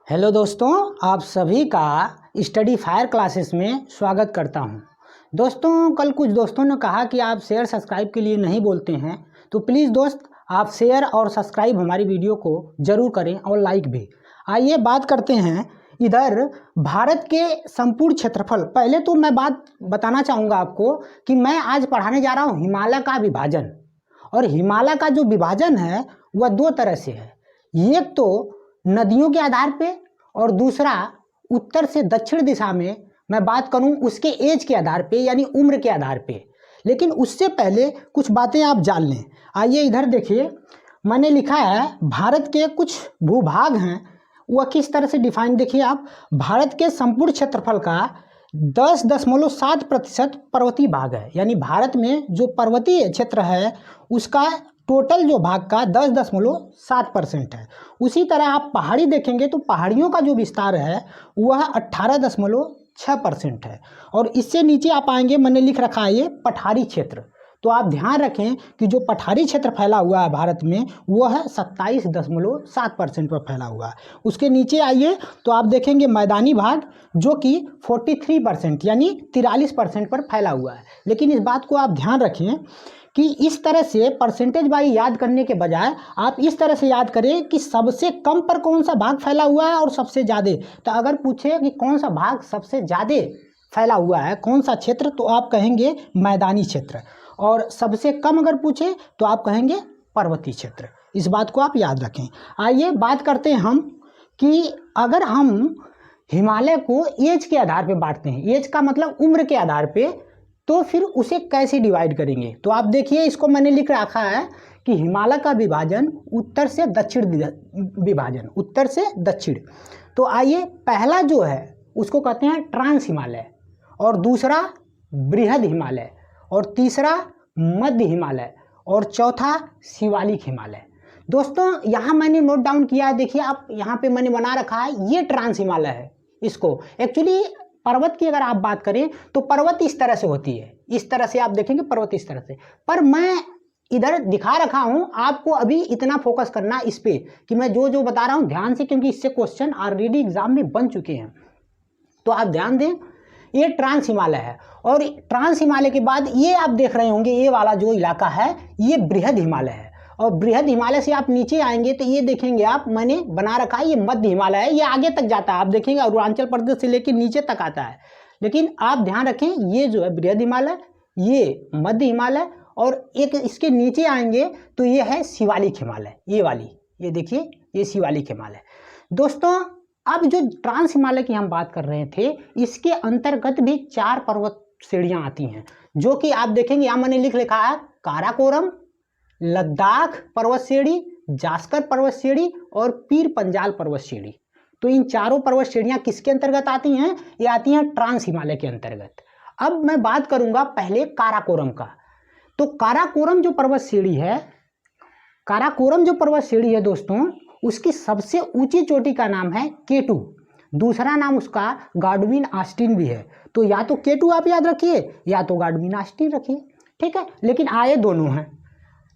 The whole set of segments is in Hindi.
हेलो दोस्तों, आप सभी का स्टडी फायर क्लासेस में स्वागत करता हूं। दोस्तों, कल कुछ दोस्तों ने कहा कि आप शेयर सब्सक्राइब के लिए नहीं बोलते हैं, तो प्लीज़ दोस्त आप शेयर और सब्सक्राइब हमारी वीडियो को ज़रूर करें और लाइक भी। आइए बात करते हैं इधर भारत के संपूर्ण क्षेत्रफल। पहले तो मैं बात बताना चाहूँगा आपको कि मैं आज पढ़ाने जा रहा हूँ हिमालय का विभाजन। और हिमालय का जो विभाजन है वह दो तरह से है, एक तो नदियों के आधार पे और दूसरा उत्तर से दक्षिण दिशा में मैं बात करूं उसके एज के आधार पे यानी उम्र के आधार पे। लेकिन उससे पहले कुछ बातें आप जान लें। आइए इधर देखिए, मैंने लिखा है भारत के कुछ भूभाग हैं, वह किस तरह से डिफाइन देखिए आप। भारत के संपूर्ण क्षेत्रफल का 10.7% पर्वतीय भाग है, यानी भारत में जो पर्वतीय क्षेत्र है उसका टोटल जो भाग का 10.7% है। उसी तरह आप पहाड़ी देखेंगे तो पहाड़ियों का जो विस्तार है वह 18.6% है। और इससे नीचे आप आएंगे, मैंने लिख रखा है ये पठारी क्षेत्र। तो आप ध्यान रखें कि जो पठारी क्षेत्र फैला हुआ है भारत में वह है 27.7% पर फैला हुआ है। उसके नीचे आइए तो आप देखेंगे मैदानी भाग जो कि 43% यानी 43% पर फैला हुआ है। लेकिन इस बात को आप ध्यान रखें कि इस तरह से परसेंटेज वाइज याद करने के बजाय आप इस तरह से याद करें कि सबसे कम पर कौन सा भाग फैला हुआ है और सबसे ज़्यादा। तो अगर पूछे कि कौन सा भाग सबसे ज़्यादा फैला हुआ है, कौन सा क्षेत्र, तो आप कहेंगे मैदानी क्षेत्र। और सबसे कम अगर पूछे तो आप कहेंगे पर्वतीय क्षेत्र। इस बात को आप याद रखें। आइए बात करते हैं हम कि अगर हम हिमालय को एज के आधार पे बांटते हैं, एज का मतलब उम्र के आधार पे, तो फिर उसे कैसे डिवाइड करेंगे। तो आप देखिए, इसको मैंने लिख रखा है कि हिमालय का विभाजन उत्तर से दक्षिण विभाजन, उत्तर से दक्षिण। तो आइए, पहला जो है उसको कहते हैं ट्रांस हिमालय, और दूसरा बृहद हिमालय, और तीसरा मध्य हिमालय, और चौथा शिवालिक हिमालय। दोस्तों यहाँ मैंने नोट डाउन किया है, देखिए आप यहाँ पे मैंने बना रखा है, ये ट्रांस हिमालय है। इसको एक्चुअली पर्वत की अगर आप बात करें तो पर्वत इस तरह से होती है, इस तरह से आप देखेंगे पर्वत इस तरह से, पर मैं इधर दिखा रखा हूं। आपको अभी इतना फोकस करना इस पे कि मैं जो जो बता रहा हूं ध्यान से, क्योंकि इससे क्वेश्चन ऑलरेडी एग्जाम में बन चुके हैं। तो आप ध्यान दें, ये ट्रांस हिमालय है। और ट्रांस हिमालय के बाद ये आप देख रहे होंगे, ये वाला जो इलाका है ये बृहद हिमालय है। और बृहद हिमालय से आप नीचे आएंगे तो ये देखेंगे आप, मैंने बना रखा है, ये मध्य हिमालय है, ये आगे तक जाता है। आप देखेंगे अरुणाचल प्रदेश से लेकर नीचे तक आता है। लेकिन आप ध्यान रखें, ये जो है बृहद हिमालय, ये मध्य हिमालय, और एक इसके नीचे आएंगे तो ये है शिवालिक हिमालय, ये वाली, ये देखिए ये शिवालिक हिमालय। दोस्तों अब जो ट्रांस हिमालय की हम बात कर रहे थे, इसके अंतर्गत भी 4 पर्वत श्रेणियां आती हैं, जो कि आप देखेंगे यहाँ मैंने लिख रखा है काराकोरम, लद्दाख पर्वत श्रेणी, जास्कर पर्वत श्रेणी और पीर पंजाल पर्वत श्रेणी। तो इन चारों पर्वत श्रेणियां किसके अंतर्गत आती हैं? ये आती हैं ट्रांस हिमालय के अंतर्गत। अब मैं बात करूंगा पहले काराकोरम का। तो काराकोरम जो पर्वत श्रेणी है, काराकोरम जो पर्वत श्रेणी है दोस्तों, उसकी सबसे ऊंची चोटी का नाम है K2, दूसरा नाम उसका गाडविन ऑस्टिन भी है। तो या तो K2 आप याद रखिए या तो गाडविन ऑस्टिन रखिए, ठीक है, लेकिन आए दोनों हैं,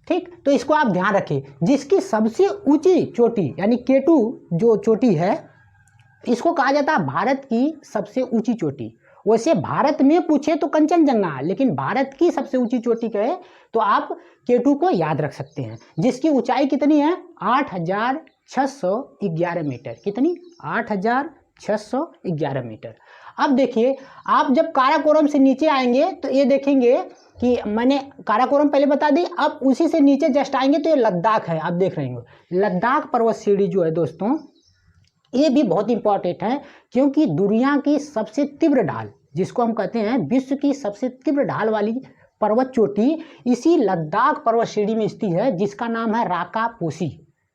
ठीक। तो इसको आप ध्यान रखिए, जिसकी सबसे ऊंची चोटी यानी K2 जो चोटी है, इसको कहा जाता है भारत की सबसे ऊंची चोटी। वैसे भारत में पूछे तो कंचनजंगा है, लेकिन भारत की सबसे ऊंची चोटी कहे तो आप K2 को याद रख सकते हैं, जिसकी ऊंचाई कितनी है? 8,611 मीटर। कितनी? 8,611 मीटर। अब देखिए, आप जब काराकोरम से नीचे आएंगे तो ये देखेंगे कि मैंने काराकोरम पहले बता दी, अब उसी से नीचे जस्ट आएंगे तो ये लद्दाख है। आप देख रहे होंगे लद्दाख पर्वत श्रेणी जो है दोस्तों, ये भी बहुत इंपॉर्टेंट है, क्योंकि दुनिया की सबसे तीव्र ढाल, जिसको हम कहते हैं विश्व की सबसे तीव्र ढाल वाली पर्वत चोटी, इसी लद्दाख पर्वत श्रेणी में स्थित है, जिसका नाम है राकापोसी।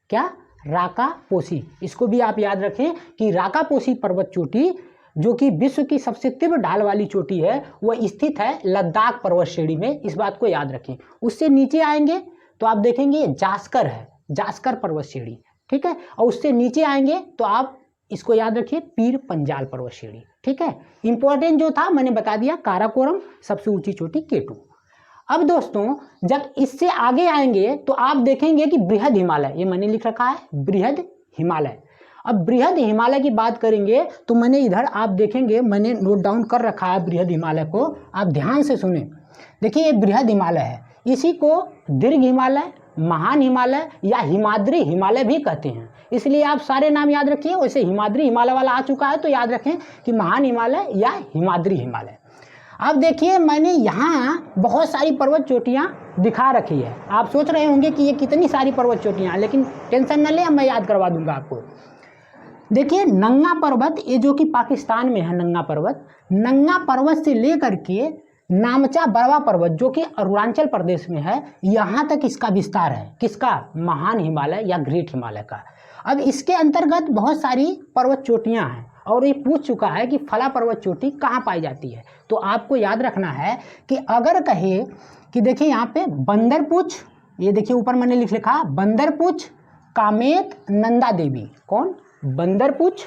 क्या? राकापोसी। इसको भी आप याद रखें कि राकापोसी पर्वत चोटी जो कि विश्व की सबसे तीव्र ढाल वाली चोटी है, वह स्थित है लद्दाख पर्वत श्रेणी में। इस बात को याद रखें। उससे नीचे आएंगे तो आप देखेंगे जास्कर है, जास्कर पर्वत श्रेणी, ठीक है। और उससे नीचे आएंगे तो आप इसको याद रखिए पीर पंजाल पर्वत श्रेणी, ठीक है। इंपॉर्टेंट जो था मैंने बता दिया, काराकोरम सबसे ऊंची चोटी K2। अब दोस्तों जब इससे आगे आएंगे तो आप देखेंगे कि बृहद हिमालय, ये मैंने लिख रखा है बृहद हिमालय। अब बृहद हिमालय की बात करेंगे तो मैंने इधर आप देखेंगे मैंने नोट डाउन कर रखा है बृहद हिमालय को, आप ध्यान से सुने। देखिए ये बृहद हिमालय है, इसी को दीर्घ हिमालय, महान हिमालय या हिमाद्री हिमालय भी कहते हैं। इसलिए आप सारे नाम याद रखिए। वैसे हिमाद्री हिमालय वाला आ चुका है तो याद रखें कि महान हिमालय या हिमाद्री हिमालय। अब देखिए मैंने यहाँ बहुत सारी पर्वत चोटियाँ दिखा रखी है। आप सोच रहे होंगे कि ये कितनी सारी पर्वत चोटियाँ हैं, लेकिन टेंशन न लें, मैं याद करवा दूंगा आपको। देखिए नंगा पर्वत, ये जो कि पाकिस्तान में है नंगा पर्वत, नंगा पर्वत से लेकर के नामचा बरवा पर्वत जो कि अरुणाचल प्रदेश में है, यहाँ तक इसका विस्तार है। किसका? महान हिमालय या ग्रेट हिमालय का। अब इसके अंतर्गत बहुत सारी पर्वत चोटियाँ हैं और ये पूछ चुका है कि फला पर्वत चोटी कहाँ पाई जाती है। तो आपको याद रखना है कि अगर कहे कि देखिए यहाँ पे बंदरपुछ, ये देखिए ऊपर मैंने लिख लिखा बंदरपुछ, कामेत, नंदा देवी। कौन? बंदरपुछ,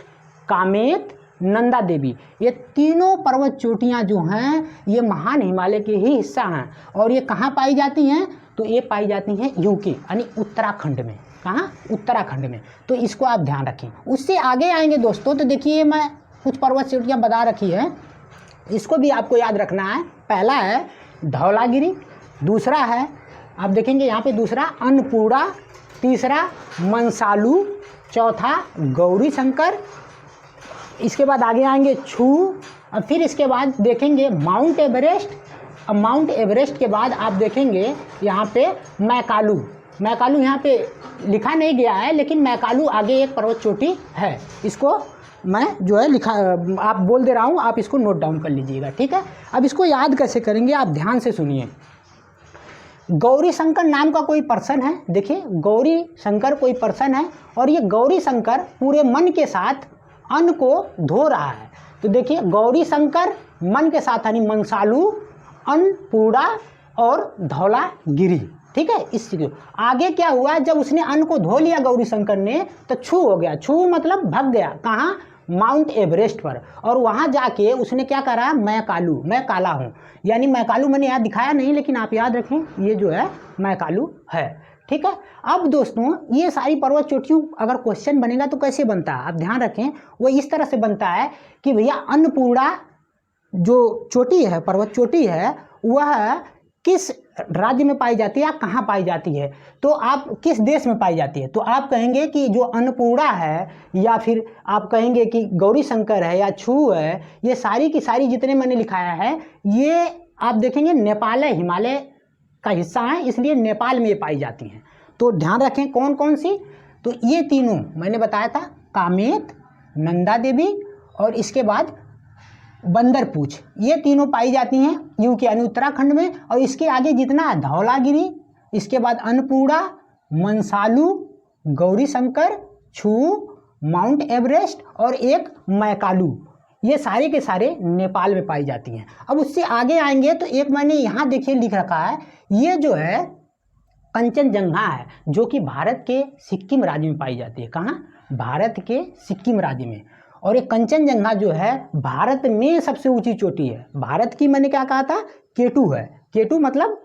कामेत, नंदा देवी। ये तीनों पर्वत चोटियाँ जो हैं ये महान हिमालय के ही हिस्सा हैं। और ये कहाँ पाई जाती हैं? तो ये पाई जाती हैं यूके यानी उत्तराखंड में। कहाँ? उत्तराखंड में। तो इसको आप ध्यान रखें। उससे आगे आएंगे दोस्तों तो देखिए मैं कुछ पर्वत चोटियाँ बता रखी है, इसको भी आपको याद रखना है। पहला है धौलागिरी, दूसरा है आप देखेंगे यहाँ पे दूसरा अन्नपूर्णा, तीसरा मंसालू, चौथा गौरी शंकर, इसके बाद आगे आएंगे छू, और फिर इसके बाद देखेंगे माउंट एवरेस्ट। अब माउंट एवरेस्ट के बाद आप देखेंगे यहाँ पे मैकालू। मैकालू यहाँ पे लिखा नहीं गया है लेकिन मैकालू आगे एक पर्वत चोटी है, इसको मैं जो है लिखा आप बोल दे रहा हूँ, आप इसको नोट डाउन कर लीजिएगा, ठीक है। अब इसको याद कैसे करेंगे आप ध्यान से सुनिए। गौरी शंकर नाम का कोई पर्सन है, देखिए गौरी शंकर कोई पर्सन है और ये गौरी शंकर पूरे मन के साथ अन्न को धो रहा है। तो देखिए गौरी शंकर मन के साथ यानी मंसालू, अन्नपूर्णा और धौलागिरी, ठीक है। इस आगे क्या हुआ, जब उसने अन्न को धो लिया गौरी शंकर ने तो छू हो गया। छू मतलब भग गया कहाँ? माउंट एवरेस्ट पर। और वहाँ जाके उसने क्या करा? मैं कालू, मैं काला हूँ, यानी मैकालू मैंने यहाँ दिखाया नहीं लेकिन आप याद रखें ये जो है मैकालू है, ठीक है। अब दोस्तों ये सारी पर्वत चोटियों अगर क्वेश्चन बनेगा तो कैसे बनता है आप ध्यान रखें, वो इस तरह से बनता है कि भैया अन्नपूर्णा जो चोटी है, पर्वत चोटी है, वह किस राज्य में पाई जाती है या कहाँ पाई जाती है, तो आप किस देश में पाई जाती है। तो आप कहेंगे कि जो अन्नपूर्णा है या फिर आप कहेंगे कि गौरी शंकर है या छू है, ये सारी की सारी जितने मैंने लिखाया है ये आप देखेंगे नेपाल हिमालय का हिस्सा है, इसलिए नेपाल में ये पाई जाती हैं। तो ध्यान रखें कौन कौन सी, तो ये तीनों मैंने बताया था, कामेत, नंदा देवी और इसके बाद बंदरपूछ, ये तीनों पाई जाती हैं यूके यानी उत्तराखंड में। और इसके आगे जितना धौलागिरी, इसके बाद अन्नपूर्णा, मंसालू, गौरी शंकर, छू, माउंट एवरेस्ट और एक मैकालू, ये सारे के सारे नेपाल में पाई जाती हैं। अब उससे आगे आएंगे तो एक मैंने यहाँ देखिए लिख रखा है, ये जो है कंचनजंगा है जो कि भारत के सिक्किम राज्य में पाई जाती है। कहाँ? भारत के सिक्किम राज्य में। और ये कंचनजंगा जो है भारत में सबसे ऊंची चोटी है। भारत की मैंने क्या कहा था? K2 है। K2 मतलब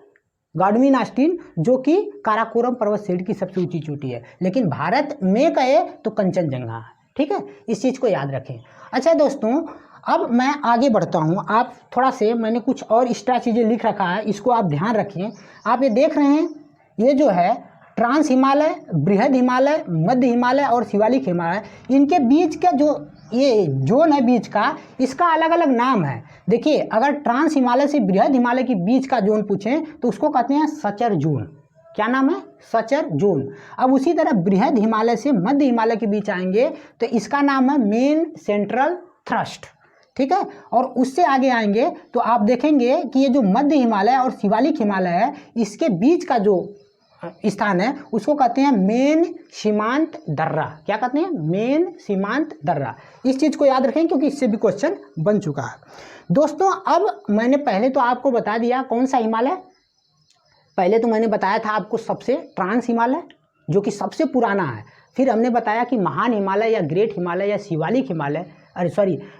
गाडविन आस्टीन जो कि काराकोरम पर्वत श्रेणी की सबसे ऊंची चोटी है, लेकिन भारत में कहे तो कंचनजंगा है, ठीक है। इस चीज़ को याद रखें। अच्छा दोस्तों अब मैं आगे बढ़ता हूँ, आप थोड़ा से मैंने कुछ और एक्स्ट्रा चीज़ें लिख रखा है, इसको आप ध्यान रखें। आप ये देख रहे हैं ये जो है ट्रांस हिमालय, बृहद हिमालय, मध्य हिमालय और शिवालिक हिमालय, इनके बीच का जो ये जोन है बीच का, इसका अलग अलग नाम है। देखिए अगर ट्रांस हिमालय से बृहद हिमालय के बीच का जोन पूछें तो उसको कहते हैं सचर जोन। क्या नाम है? Suture zone. अब उसी तरह बृहद हिमालय से मध्य हिमालय के बीच आएंगे तो इसका नाम है मेन सेंट्रल थ्रस्ट, ठीक है। और उससे आगे आएंगे तो आप देखेंगे कि ये जो मध्य हिमालय और शिवालिक हिमालय है, इसके बीच का जो स्थान है उसको कहते हैं मेन सीमांत दर्रा। क्या कहते हैं? मेन सीमांत दर्रा। इस चीज़ को याद रखें क्योंकि इससे भी क्वेश्चन बन चुका है। दोस्तों अब मैंने पहले तो आपको बता दिया कौन सा हिमालय, पहले तो मैंने बताया था आपको सबसे ट्रांस हिमालय जो कि सबसे पुराना है। फिर हमने बताया कि महान हिमालय या ग्रेट हिमालय या शिवालिक हिमालय,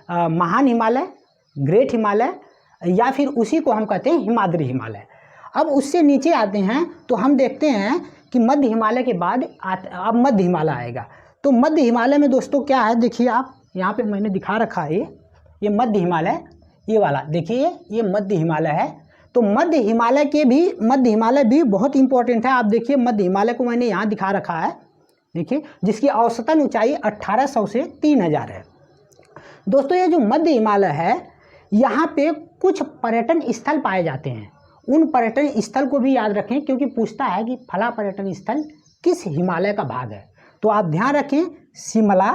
महान हिमालय, ग्रेट हिमालय या फिर उसी को हम कहते हैं हिमाद्री हिमालय। अब उससे नीचे आते हैं तो हम देखते हैं कि मध्य हिमालय के बाद अब मध्य हिमालय आएगा। तो मध्य हिमालय में दोस्तों क्या है, देखिए आप यहाँ पे मैंने दिखा रखा है, ये मध्य हिमालय, ये वाला देखिए ये मध्य हिमालय है। तो मध्य हिमालय भी बहुत इंपॉर्टेंट है। आप देखिए मध्य हिमालय को मैंने यहाँ दिखा रखा है, देखिए जिसकी औसतन ऊंचाई 1800 से 3000 है। दोस्तों ये जो मध्य हिमालय है यहाँ पे कुछ पर्यटन स्थल पाए जाते हैं, उन पर्यटन स्थल को भी याद रखें क्योंकि पूछता है कि फला पर्यटन स्थल किस हिमालय का भाग है। तो आप ध्यान रखें, शिमला,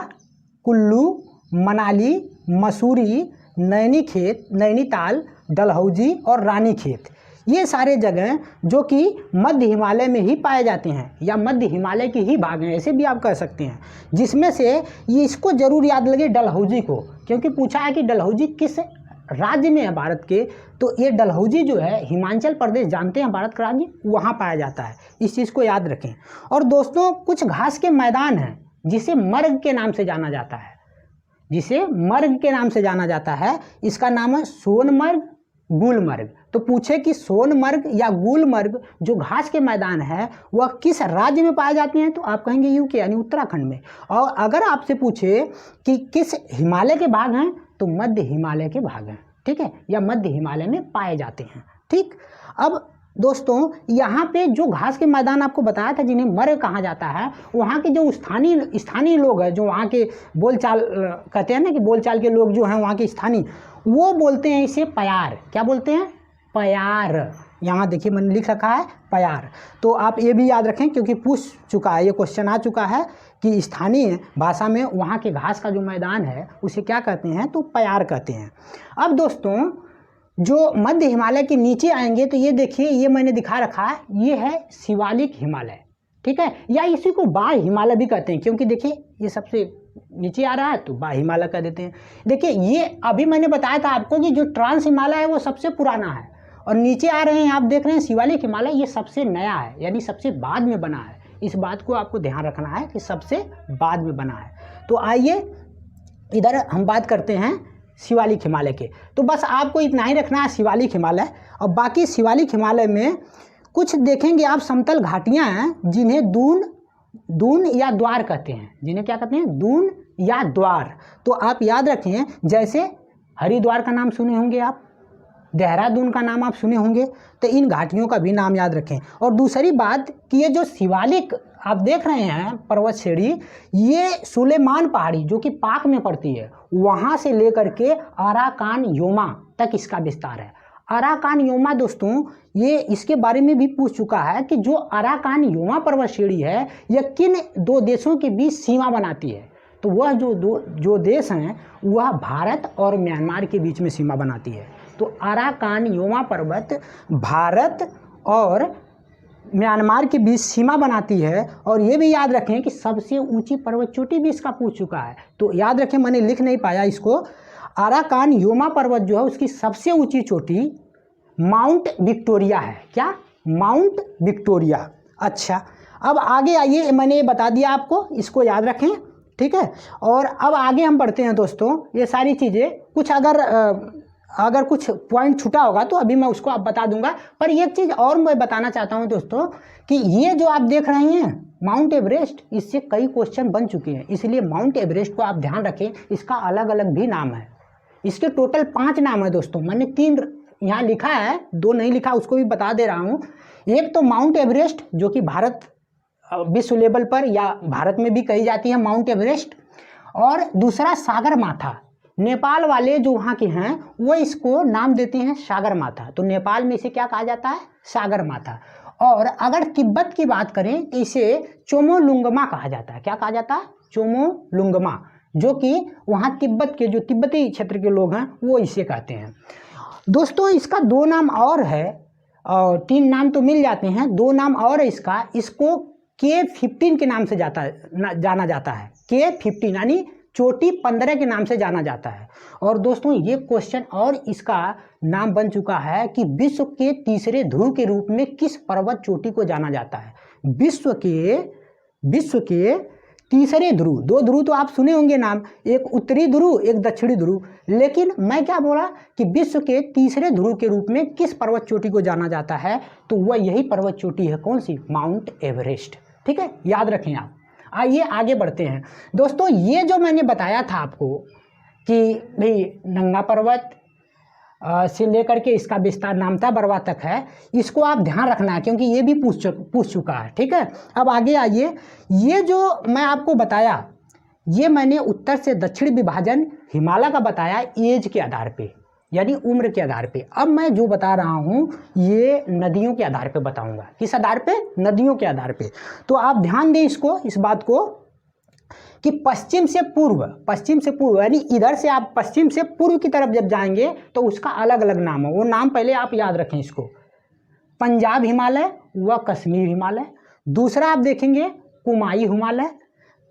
कुल्लू, मनाली, मसूरी, नैनीताल, डलहौजी और रानीखेत, ये सारे जगह जो कि मध्य हिमालय में ही पाए जाते हैं या मध्य हिमालय के ही भाग हैं, ऐसे भी आप कह सकते हैं। जिसमें से ये इसको जरूर याद लगे डलहौजी को, क्योंकि पूछा है कि डलहौजी किस राज्य में है भारत के, तो ये डलहौजी जो है हिमाचल प्रदेश, जानते हैं भारत का राज्य, वहाँ पाया जाता है। इस चीज़ को याद रखें। और दोस्तों कुछ घास के मैदान हैं जिसे मर्ग के नाम से जाना जाता है, जिसे मर्ग के नाम से जाना जाता है, इसका नाम है सोनमर्ग, गुलमर्ग। तो पूछे कि सोनमर्ग या गुलमर्ग जो घास के मैदान है वह किस राज्य में पाए जाते हैं, तो आप कहेंगे यूके यानी उत्तराखंड में। और अगर आपसे पूछे कि किस हिमालय के भाग हैं, तो मध्य हिमालय के भाग हैं, ठीक है, या मध्य हिमालय में पाए जाते हैं। ठीक, अब दोस्तों यहाँ पे जो घास के मैदान आपको बताया था जिन्हें मर्ग कहा जाता है, वहाँ के जो स्थानीय लोग हैं, जो वहाँ के बोलचाल कहते हैं ना कि बोलचाल के लोग जो हैं वहाँ के स्थानीय, वो बोलते हैं इसे पयार। क्या बोलते हैं? पयार। यहाँ देखिए मैंने लिख रखा है पयार। तो आप ये भी याद रखें क्योंकि पूछ चुका है, ये क्वेश्चन आ चुका है कि स्थानीय भाषा में वहाँ के घास का जो मैदान है उसे क्या कहते हैं, तो पयार कहते हैं। अब दोस्तों जो मध्य हिमालय के नीचे आएंगे तो ये देखिए, ये मैंने दिखा रखा है, ये है शिवालिक हिमालय, ठीक है, या इसी को बाह्य हिमालय भी कहते हैं क्योंकि देखिए ये सबसे नीचे आ रहा है तो बाह्य हिमालय कह देते हैं। देखिए ये अभी मैंने बताया था आपको कि जो ट्रांस हिमालय है वो सबसे पुराना है, और नीचे आ रहे हैं आप देख रहे हैं शिवालिक हिमालय, ये सबसे नया है यानी सबसे बाद में बना है। इस बात को आपको ध्यान रखना है कि सबसे बाद में बना है। तो आइए इधर हम बात करते हैं शिवालिक हिमालय के। तो बस आपको इतना ही रखना है शिवालिक हिमालय, और बाकी शिवालिक हिमालय में कुछ देखेंगे आप समतल घाटियां हैं जिन्हें दून या द्वार कहते हैं, जिन्हें क्या कहते हैं, दून या द्वार। तो आप याद रखें, जैसे हरिद्वार का नाम सुने होंगे आप, देहरादून का नाम आप सुने होंगे, तो इन घाटियों का भी नाम याद रखें। और दूसरी बात कि ये जो शिवालिक आप देख रहे हैं पर्वत श्रेणी, ये सुलेमान पहाड़ी जो कि पाक में पड़ती है वहाँ से लेकर के अराकान योमा तक इसका विस्तार है। अराकान योमा दोस्तों ये इसके बारे में भी पूछ चुका है कि जो अराकान योमा पर्वत श्रेणी है यह किन दो देशों के बीच सीमा बनाती है। तो वह जो देश हैं वह भारत और म्यांमार के बीच में सीमा बनाती है। तो अराकान योमा पर्वत भारत और म्यांमार के बीच सीमा बनाती है। और ये भी याद रखें कि सबसे ऊंची पर्वत चोटी भी इसका पूछ चुका है, तो याद रखें, मैंने लिख नहीं पाया इसको। अराकान योमा पर्वत जो है उसकी सबसे ऊंची चोटी माउंट विक्टोरिया है। क्या? Mount Victoria. अच्छा, अब आगे आइए, मैंने ये बता दिया आपको, इसको याद रखें, ठीक है। और अब आगे हम बढ़ते हैं दोस्तों। ये सारी चीज़ें कुछ अगर कुछ पॉइंट छूटा होगा तो अभी मैं उसको आप बता दूंगा। पर एक चीज़ और मैं बताना चाहता हूं दोस्तों कि ये जो आप देख रहे हैं माउंट एवरेस्ट, इससे कई क्वेश्चन बन चुके हैं, इसलिए माउंट एवरेस्ट को आप ध्यान रखें, इसका अलग अलग भी नाम है। इसके टोटल 5 नाम है दोस्तों, मैंने 3 यहाँ लिखा है, 2 नहीं लिखा, उसको भी बता दे रहा हूँ। एक तो माउंट एवरेस्ट जो कि भारत विश्व लेवल पर या भारत में भी कही जाती है माउंट एवरेस्ट, और दूसरा सागर माथा। नेपाल वाले जो वहाँ के हैं वो इसको नाम देते हैं सागर माथा, तो नेपाल में इसे क्या कहा जाता है? सागर माथा। और अगर तिब्बत की बात करें तो इसे चोमोलुंगमा कहा जाता है। क्या कहा जाता है? चोमोलुंगमा, जो कि वहाँ तिब्बत के जो तिब्बती क्षेत्र के लोग हैं वो इसे कहते हैं। दोस्तों इसका 2 नाम और है, और 3 नाम तो मिल जाते हैं, 2 नाम और है इसका। इसको K15 के नाम से जाना जाता है। K15 यानी चोटी 15 के नाम से जाना जाता है। और दोस्तों ये क्वेश्चन और इसका नाम बन चुका है कि विश्व के तीसरे ध्रुव के रूप में किस पर्वत चोटी को जाना जाता है? विश्व के तीसरे ध्रुव, 2 ध्रुव तो आप सुने होंगे नाम, एक उत्तरी ध्रुव एक दक्षिणी ध्रुव, लेकिन मैं क्या बोला कि विश्व के तीसरे ध्रुव के रूप में किस पर्वत चोटी को जाना जाता है? तो वह यही पर्वत चोटी है, कौन सी? Mount Everest. ठीक है, याद रखें आप। आइए आगे बढ़ते हैं दोस्तों। ये जो मैंने बताया था आपको कि भाई नंगा पर्वत से लेकर के इसका विस्तार नामता बरवा तक है, इसको आप ध्यान रखना है क्योंकि ये भी पूछ चुका है। ठीक है, अब आगे आइए। ये जो मैं आपको बताया, ये मैंने उत्तर से दक्षिण विभाजन हिमालय का बताया एज के आधार पे, यानी उम्र के आधार पे। अब मैं जो बता रहा हूँ ये नदियों के आधार पे बताऊंगा। किस आधार पे? नदियों के आधार पे। तो आप ध्यान दें इस बात को कि पश्चिम से पूर्व यानी इधर से आप पश्चिम से पूर्व की तरफ जब जाएंगे तो उसका अलग अलग नाम है। वो नाम पहले आप याद रखें इसको, पंजाब हिमालय व कश्मीर हिमालय। दूसरा आप देखेंगे कुमाई हिमालय,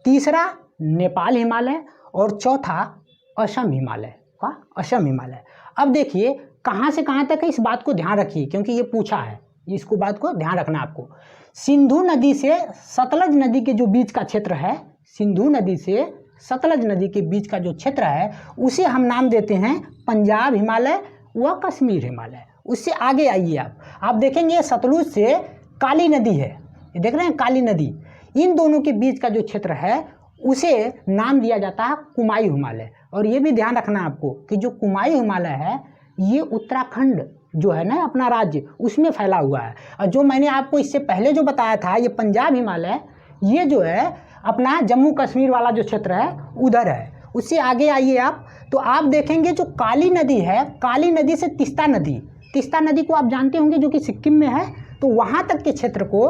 तीसरा नेपाल हिमालय और चौथा असम हिमालय का असम हिमालय। अब देखिए कहाँ से कहाँ तक है, इस बात को ध्यान रखिए क्योंकि ये पूछा है, इसको बात को ध्यान रखना आपको। सिंधु नदी से सतलज नदी के जो बीच का क्षेत्र है, सिंधु नदी से सतलज नदी के बीच का जो क्षेत्र है उसे हम नाम देते हैं पंजाब हिमालय व कश्मीर हिमालय। उससे आगे आइए आप देखेंगे सतलुज से काली नदी है, ये देख रहे हैं काली नदी, इन दोनों के बीच का जो क्षेत्र है उसे नाम दिया जाता है कुमाई हिमालय। और ये भी ध्यान रखना आपको कि जो कुमाई हिमालय है ये उत्तराखंड जो है ना अपना राज्य, उसमें फैला हुआ है। और जो मैंने आपको इससे पहले जो बताया था ये पंजाब हिमालय, ये जो है अपना जम्मू कश्मीर वाला जो क्षेत्र है उधर है। उससे आगे आइए आप, तो आप देखेंगे जो काली नदी है, काली नदी से तीस्ता नदी को आप जानते होंगे जो कि सिक्किम में है, तो वहाँ तक के क्षेत्र को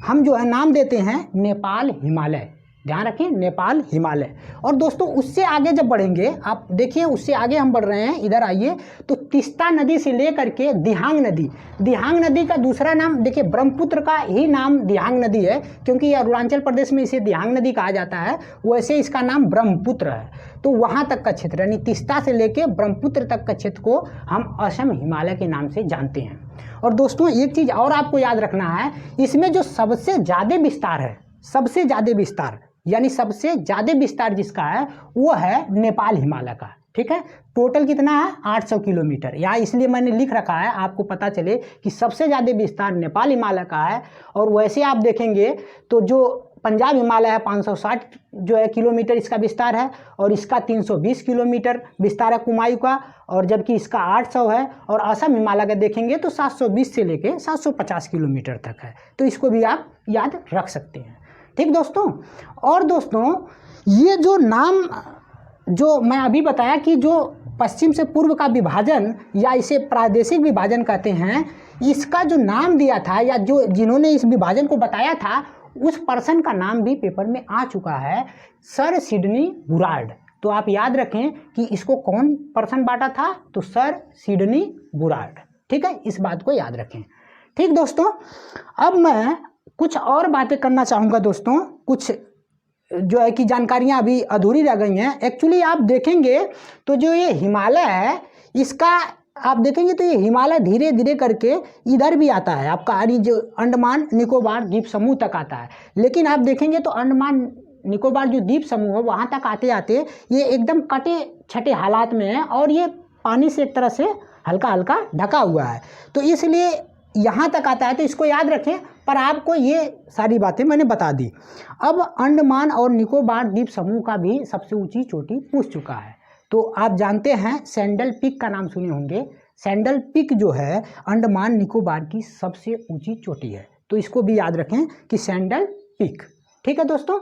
हम जो है नाम देते हैं नेपाल हिमालय। ध्यान रखें, नेपाल हिमालय। और दोस्तों उससे आगे जब बढ़ेंगे, आप देखिए उससे आगे हम बढ़ रहे हैं, इधर आइए, तो तीस्ता नदी से लेकर के दिहांग नदी का दूसरा नाम देखिए, ब्रह्मपुत्र का ही नाम दिहांग नदी है क्योंकि अरुणाचल प्रदेश में इसे दिहांग नदी कहा जाता है, वैसे इसका नाम ब्रह्मपुत्र है। तो वहाँ तक का क्षेत्र यानी तीस्ता से लेकर ब्रह्मपुत्र तक का क्षेत्र को हम असम हिमालय के नाम से जानते हैं। और दोस्तों एक चीज़ और आपको याद रखना है, इसमें जो सबसे ज़्यादा विस्तार है, सबसे ज़्यादा विस्तार जिसका है वो है नेपाल हिमालय का। ठीक है, टोटल कितना है 800 किलोमीटर। यहाँ इसलिए मैंने लिख रखा है आपको पता चले कि सबसे ज़्यादा विस्तार नेपाल हिमालय का है। और वैसे आप देखेंगे तो जो पंजाब हिमालय है 560 जो है किलोमीटर इसका विस्तार है, और इसका 320 किलोमीटर विस्तार है कुमायूं का, और जबकि इसका 800 है। और असम हिमालय का देखेंगे तो 720 से लेके 750 किलोमीटर तक है। तो इसको भी आप याद रख सकते हैं। ठीक दोस्तों, और दोस्तों ये जो नाम जो मैं अभी बताया कि जो पश्चिम से पूर्व का विभाजन या इसे प्रादेशिक विभाजन कहते हैं, इसका जो नाम दिया था या जो जिन्होंने इस विभाजन को बताया था उस पर्सन का नाम भी पेपर में आ चुका है, सर सिडनी बुरार्ड। तो आप याद रखें कि इसको कौन पर्सन बांटा था, तो सर सिडनी बुरार्ड। ठीक है, इस बात को याद रखें। ठीक दोस्तों, अब मैं कुछ और बातें करना चाहूँगा दोस्तों, कुछ जो है कि जानकारियाँ अभी अधूरी रह गई हैं। एक्चुअली आप देखेंगे तो जो ये हिमालय है इसका आप देखेंगे तो ये हिमालय धीरे धीरे करके इधर भी आता है, आपका जो अंडमान निकोबार द्वीप समूह तक आता है। लेकिन आप देखेंगे तो अंडमान निकोबार जो द्वीप समूह है वहाँ तक आते आते ये एकदम कटे छटे हालात में है, और ये पानी से एक तरह से हल्का हल्का ढका हुआ है, तो इसलिए यहाँ तक आता है। तो इसको याद रखें, पर आपको ये सारी बातें मैंने बता दी। अब अंडमान और निकोबार द्वीप समूह का भी सबसे ऊंची चोटी पूछ चुका है। तो आप जानते हैं सैंडल पीक का नाम सुने होंगे। सैंडल पीक जो है अंडमान निकोबार की सबसे ऊंची चोटी है, तो इसको भी याद रखें कि सैंडल पीक। ठीक है दोस्तों,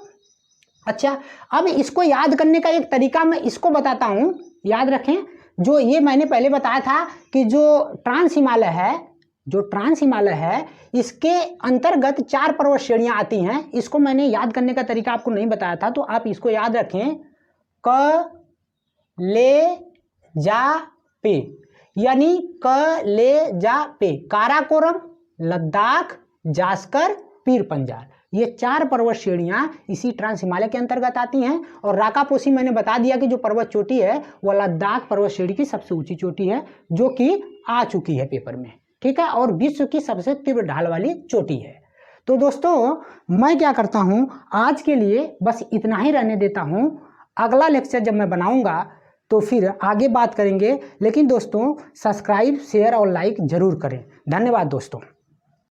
अच्छा अब इसको याद करने का एक तरीका मैं इसको बताता हूँ, याद रखें। जो ये मैंने पहले बताया था कि जो ट्रांस हिमालय है इसके अंतर्गत 4 पर्वत श्रेणियाँ आती हैं। इसको मैंने याद करने का तरीका आपको नहीं बताया था, तो आप इसको याद रखें, क ले जा पे, यानी क ले जा पे, काराकोरम, लद्दाख, जास्कर, पीर पंजाल, ये 4 पर्वत श्रेणियाँ इसी ट्रांस हिमालय के अंतर्गत आती हैं। और राकापोसी मैंने बता दिया कि जो पर्वत चोटी है वह लद्दाख पर्वत श्रेणी की सबसे ऊंची चोटी है, जो कि आ चुकी है पेपर में। ठीक है, और विश्व की सबसे तीव्र ढाल वाली चोटी है। तो दोस्तों मैं क्या करता हूँ, आज के लिए बस इतना ही रहने देता हूँ। अगला लेक्चर जब मैं बनाऊँगा तो फिर आगे बात करेंगे। लेकिन दोस्तों सब्सक्राइब, शेयर और लाइक ज़रूर करें। धन्यवाद दोस्तों।